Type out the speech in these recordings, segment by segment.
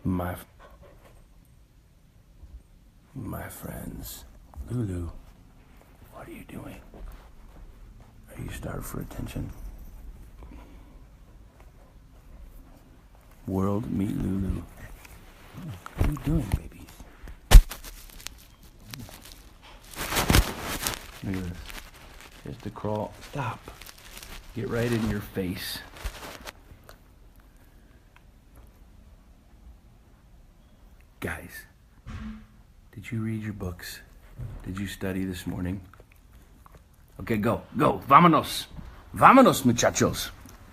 My friends. Lulu, what are you doing? Are you starved for attention? World, meet Lulu. What are you doing, babies? Look at this. Just to crawl. Stop. Get right in your face. Guys, did you read your books? Did you study this morning? Okay, go. Vámonos. Vámonos, muchachos.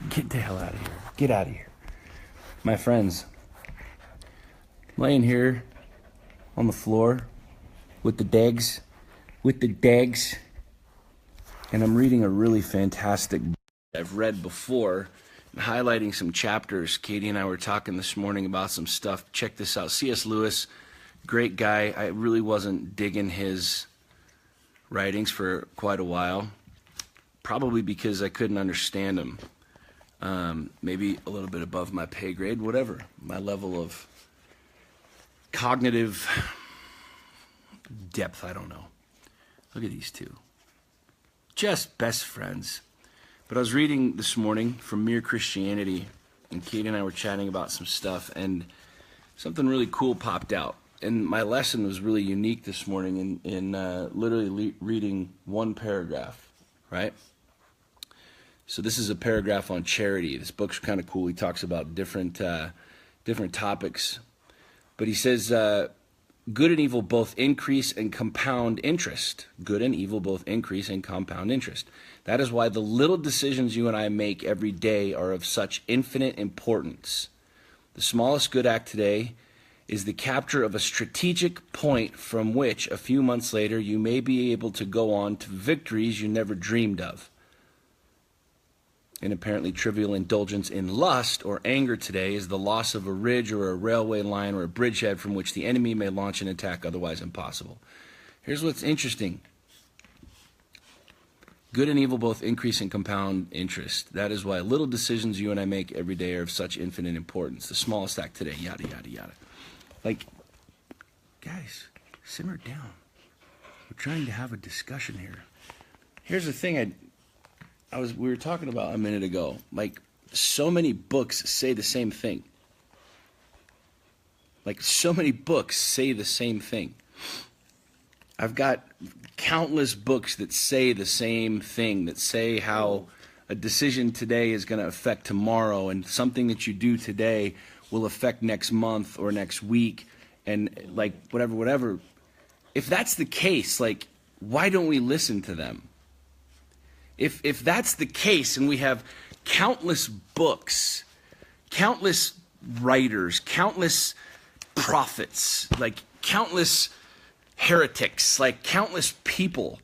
Get the hell out of here. Get out of here. My friends, laying here on the floor with the dags, and I'm reading a really fantastic book I've read before, and highlighting some chapters. Katie and I were talking this morning about some stuff. Check this out. C.S. Lewis, great guy. I really wasn't digging his writings for quite a while, probably because I couldn't understand him. Maybe a little bit above my pay grade, whatever. My level of cognitive depth, I don't know. Look at these two. Just best friends. But I was reading this morning from Mere Christianity, and Katie and I were chatting about some stuff, and something really cool popped out. And my lesson was really unique this morning in literally reading one paragraph, right? So this is a paragraph on charity. This book's kind of cool. He talks about different topics. But he says, good and evil both increase and compound interest. Good and evil both increase and compound interest. That is why the little decisions you and I make every day are of such infinite importance. The smallest good act today is the capture of a strategic point from which a few months later you may be able to go on to victories you never dreamed of. An apparently trivial indulgence in lust or anger today is the loss of a ridge or a railway line or a bridgehead from which the enemy may launch an attack otherwise impossible. Here's what's interesting. Good and evil both increase and compound interest. That is why little decisions you and I make every day are of such infinite importance. The smallest act today, yada, yada, yada. Like, guys, simmer down. We're trying to have a discussion here. Here's the thing we were talking about a minute ago. Like, so many books say the same thing. I've got countless books that say the same thing, that say how a decision today is going to affect tomorrow, and something that you do today will affect next month or next week, and like whatever. If that's the case, like, why don't we listen to them? If that's the case, and we have countless books, countless writers, countless prophets, like countless heretics, like countless people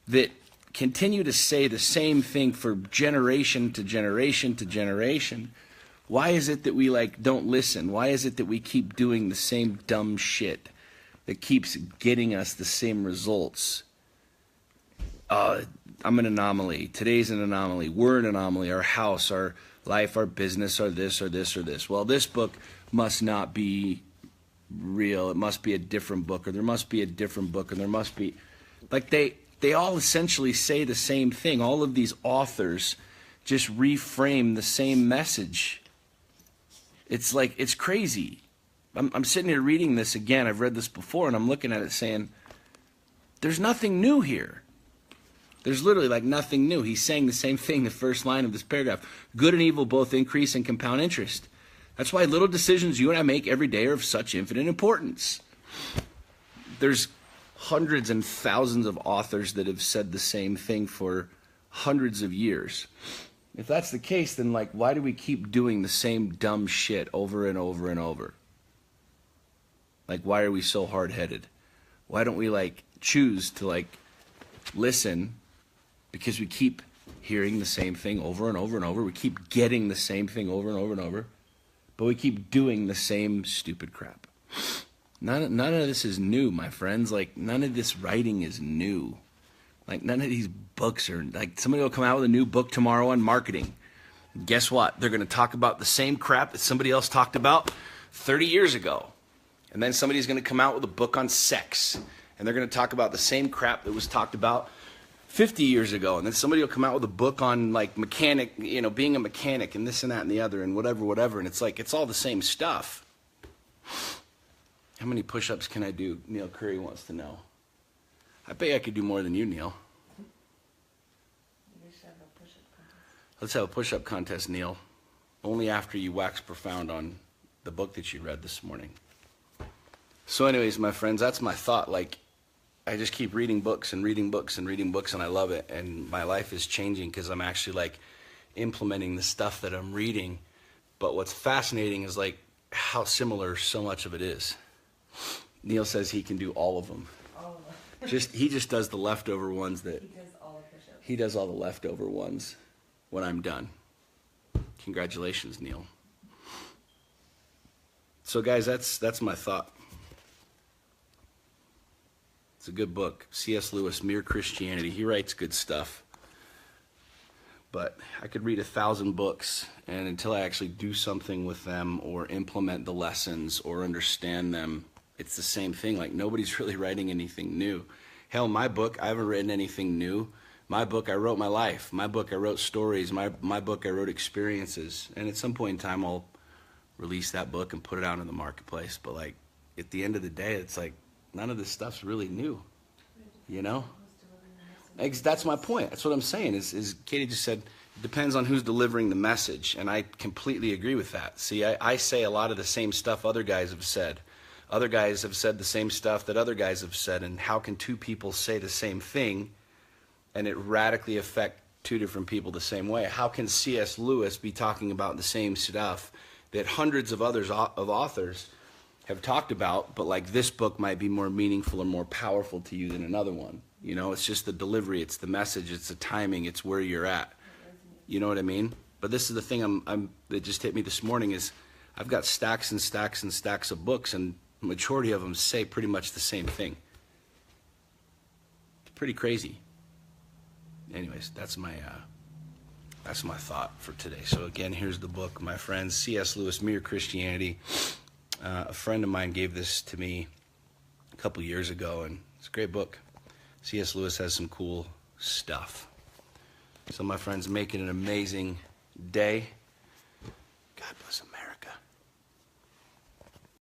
that continue to say the same thing for generation to generation to generation, why is it that we don't listen? Why is it that we keep doing the same dumb shit that keeps getting us the same results? I'm an anomaly. Today's an anomaly. We're an anomaly. Our house, our life, our business, or this, or this, or this. Well, this book must not be real. It must be a different book, or there must be a different book, or there must be... Like, they all essentially say the same thing. All of these authors just reframe the same message. It's like, it's crazy. I'm sitting here reading this again. I've read this before, and I'm looking at it saying, there's nothing new here. There's literally nothing new. He's saying the same thing, the first line of this paragraph. Good and evil both increase and compound interest. That's why little decisions you and I make every day are of such infinite importance. There's hundreds and thousands of authors that have said the same thing for hundreds of years. If that's the case, then why do we keep doing the same dumb shit over and over and over? Why are we so hard-headed? Why don't we choose to listen? Because we keep hearing the same thing over and over and over. We keep getting the same thing over and over and over. But we keep doing the same stupid crap. None of this is new, my friends. None of this writing is new. None of these books are... somebody will come out with a new book tomorrow on marketing. Guess what? They're going to talk about the same crap that somebody else talked about 30 years ago. And then somebody's going to come out with a book on sex, and they're going to talk about the same crap that was talked about 50 years ago. And then somebody will come out with a book on like mechanic, being a mechanic and this and that and the other and whatever. And it's like, it's all the same stuff. How many push-ups can I do? Neil Curry wants to know. I bet I could do more than you, Neil. Let's have a push-up contest, Neil. Only after you wax profound on the book that you read this morning. So anyways, my friends, that's my thought. Like, I just keep reading books and reading books and reading books, and I love it. And my life is changing because I'm actually like implementing the stuff that I'm reading. But what's fascinating is like how similar so much of it is. Neil says he can do all of them. All of them. He just does the leftover ones that he does all the leftover ones when I'm done. Congratulations, Neil. So guys, that's my thought. It's a good book. C.S. Lewis, Mere Christianity. He writes good stuff. But I could read 1,000 books, and until I actually do something with them or implement the lessons or understand them, it's the same thing. Like, nobody's really writing anything new. Hell, my book, I haven't written anything new. My book, I wrote my life. My book, I wrote stories. My book, I wrote experiences. And at some point in time, I'll release that book and put it out in the marketplace. But like, at the end of the day, it's like, none of this stuff's really new, That's my point. That's what I'm saying is Katie just said, it depends on who's delivering the message. And I completely agree with that. See, I say a lot of the same stuff other guys have said. Other guys have said the same stuff that other guys have said. And how can two people say the same thing and it radically affect two different people the same way? How can C.S. Lewis be talking about the same stuff that hundreds of authors have talked about, but like this book might be more meaningful or more powerful to you than another one? It's just the delivery, it's the message, it's the timing, it's where you're at. You know what I mean? But this is the thing that just hit me this morning is I've got stacks and stacks and stacks of books, and the majority of them say pretty much the same thing. It's pretty crazy. Anyways, that's my thought for today. So again, here's the book, my friends. C.S. Lewis, Mere Christianity. A friend of mine gave this to me a couple years ago, and it's a great book. C.S. Lewis has some cool stuff. So my friends, make it an amazing day. God bless them.